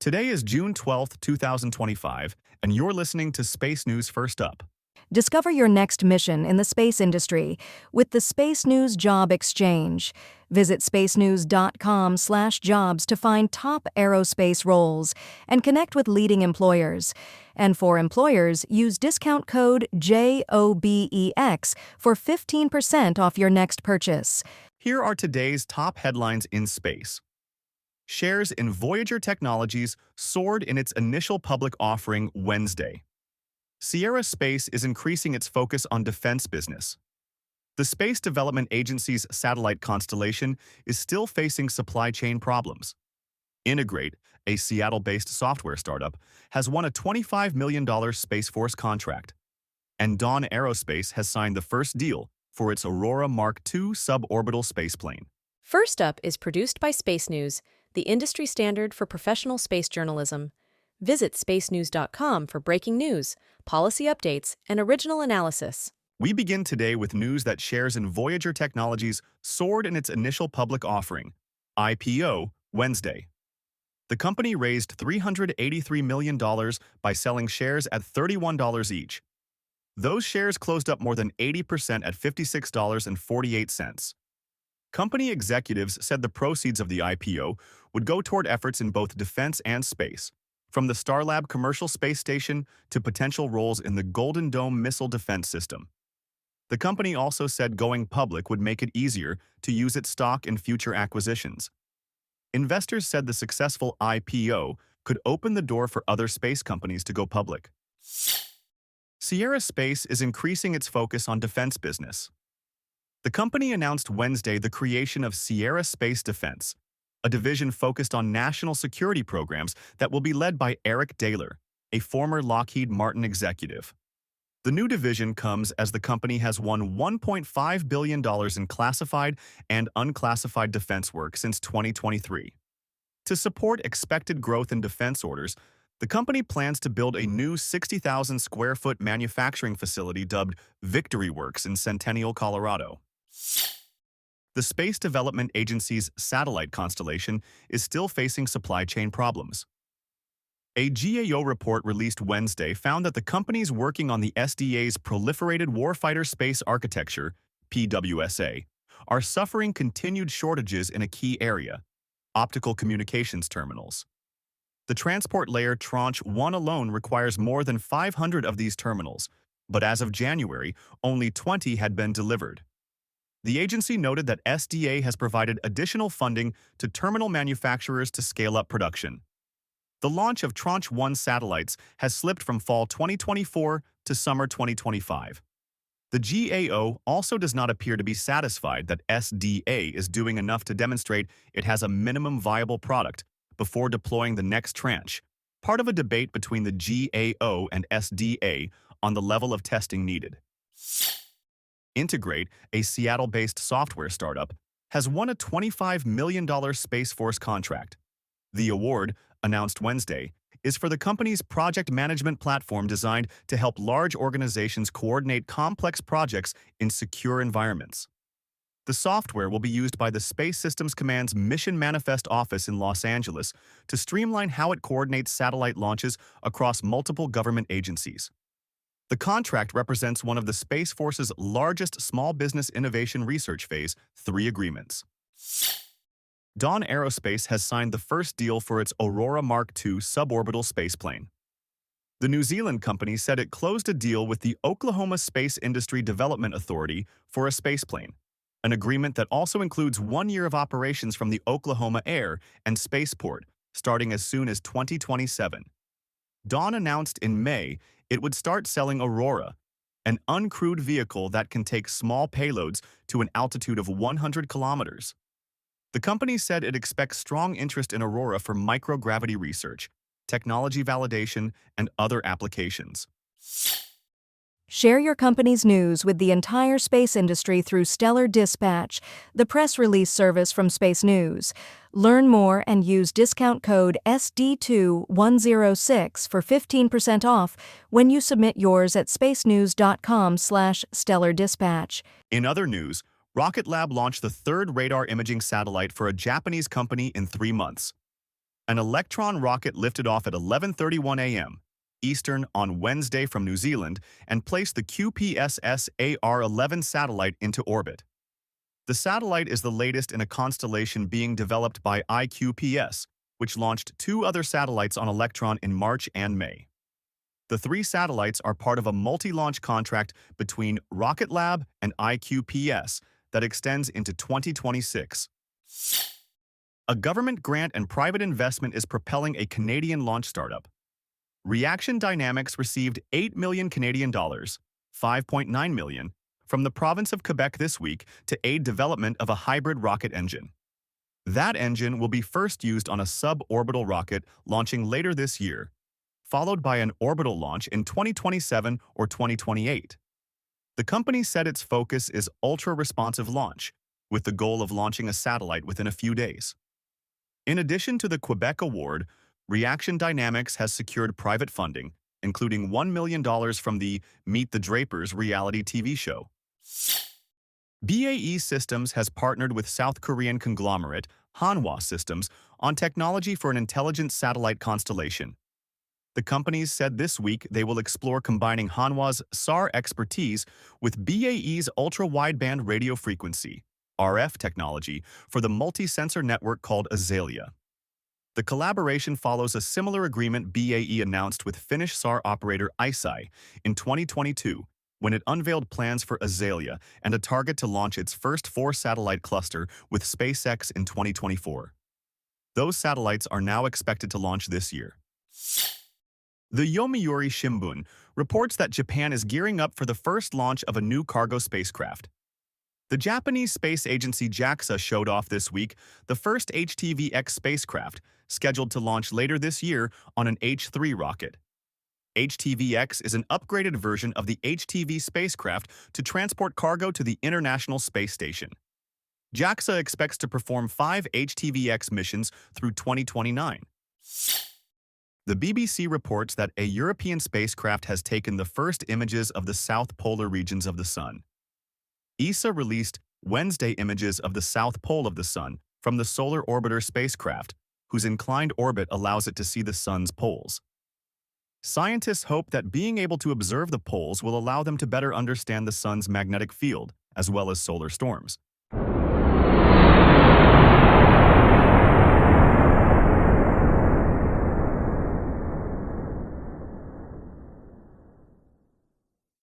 Today is June 12th, 2025, and you're listening to Space News First Up. Discover your next mission in the space industry with the Space News Job Exchange. Visit spacenews.com/jobs to find top aerospace roles and connect with leading employers. And for employers, use discount code JOBEX for 15% off your next purchase. Here are today's top headlines in space. Shares in Voyager Technologies soared in its initial public offering Wednesday. Aerospace is increasing its focus on defense business. The Space Development Agency's satellite constellation is still facing supply chain problems. Integrate, a Seattle-based software startup, has won a $25 million Space Force contract. And Dawn Aerospace has signed the first deal for its Aurora Mark II suborbital spaceplane. First Up is produced by Space News, the industry standard for professional space journalism. Visit spacenews.com for breaking news, policy updates, and original analysis. We begin today with news that shares in Voyager Technologies soared in its initial public offering, IPO, Wednesday. The company raised $383 million by selling shares at $31 each. Those shares closed up more than 80% at $56.48. Company executives said the proceeds of the IPO would go toward efforts in both defense and space, from the Starlab commercial space station to potential roles in the Golden Dome missile defense system. The company also said going public would make it easier to use its stock in future acquisitions. Investors said the successful IPO could open the door for other space companies to go public. Aerospace is increasing its focus on defense business. The company announced Wednesday the creation of Aerospace Defense, a division focused on national security programs that will be led by Eric Daler, a former Lockheed Martin executive. The new division comes as the company has won $1.5 billion in classified and unclassified defense work since 2023. To support expected growth in defense orders, the company plans to build a new 60,000-square-foot manufacturing facility dubbed Victory Works in Centennial, Colorado. The Space Development Agency's satellite constellation is still facing supply chain problems. A GAO report released Wednesday found that the companies working on the SDA's Proliferated Warfighter Space Architecture, PWSA, are suffering continued shortages in a key area: optical communications terminals. The Transport Layer Tranche 1 alone requires more than 500 of these terminals, but as of January, only 20 had been delivered. The agency noted that SDA has provided additional funding to terminal manufacturers to scale up production. The launch of Tranche 1 satellites has slipped from fall 2024 to summer 2025. The GAO also does not appear to be satisfied that SDA is doing enough to demonstrate it has a minimum viable product before deploying the next tranche, part of a debate between the GAO and SDA on the level of testing needed. Integrate, a Seattle-based software startup, has won a $25 million Space Force contract. The award, announced Wednesday, is for the company's project management platform designed to help large organizations coordinate complex projects in secure environments. The software will be used by the Space Systems Command's Mission Manifest office in Los Angeles to streamline how it coordinates satellite launches across multiple government agencies. The contract represents one of the Space Force's largest small business innovation research phase 3 agreements. Dawn Aerospace has signed the first deal for its Aurora Mark II suborbital spaceplane. The New Zealand company said it closed a deal with the Oklahoma Space Industry Development Authority for a spaceplane, an agreement that also includes 1 year of operations from the Oklahoma Air and Spaceport, starting as soon as 2027. Dawn announced in May it would start selling Aurora, an uncrewed vehicle that can take small payloads to an altitude of 100 kilometers. The company said it expects strong interest in Aurora for microgravity research, technology validation, and other applications. Share your company's news with the entire space industry through Stellar Dispatch, the press release service from Space News. Learn more and use discount code SD2106 for 15% off when you submit yours at spacenews.com/stellardispatch. In other news, Rocket Lab launched the third radar imaging satellite for a Japanese company in 3 months. An Electron rocket lifted off at 11:31 a.m. Eastern on Wednesday from New Zealand and placed the QPSS-AR-11 satellite into orbit. The satellite is the latest in a constellation being developed by IQPS, which launched two other satellites on Electron in March and May. The three satellites are part of a multi-launch contract between Rocket Lab and IQPS that extends into 2026. A government grant and private investment is propelling a Canadian launch startup. Reaction Dynamics received 8 million Canadian dollars, 5.9 million, from the province of Quebec this week to aid development of a hybrid rocket engine. That engine will be first used on a suborbital rocket launching later this year, followed by an orbital launch in 2027 or 2028. The company said its focus is ultra-responsive launch, with the goal of launching a satellite within a few days. In addition to the Quebec award, Reaction Dynamics has secured private funding, including $1 million from the Meet the Drapers reality TV show. BAE Systems has partnered with South Korean conglomerate Hanwha Systems on technology for an intelligent satellite constellation. The companies said this week they will explore combining Hanwha's SAR expertise with BAE's ultra-wideband radio frequency (RF) technology for the multi-sensor network called Azalea. The collaboration follows a similar agreement BAE announced with Finnish SAR operator ICEYE in 2022 when it unveiled plans for Azalea and a target to launch its first 4-satellite cluster with SpaceX in 2024. Those satellites are now expected to launch this year. The Yomiuri Shimbun reports that Japan is gearing up for the first launch of a new cargo spacecraft. The Japanese space agency JAXA showed off this week the first HTVX spacecraft, scheduled to launch later this year on an H-3 rocket. HTVX is an upgraded version of the HTV spacecraft to transport cargo to the International Space Station. JAXA expects to perform 5 HTVX missions through 2029. The BBC reports that a European spacecraft has taken the first images of the south polar regions of the Sun. ESA released Wednesday images of the south pole of the Sun from the Solar Orbiter spacecraft, whose inclined orbit allows it to see the Sun's poles. Scientists hope that being able to observe the poles will allow them to better understand the Sun's magnetic field, as well as solar storms.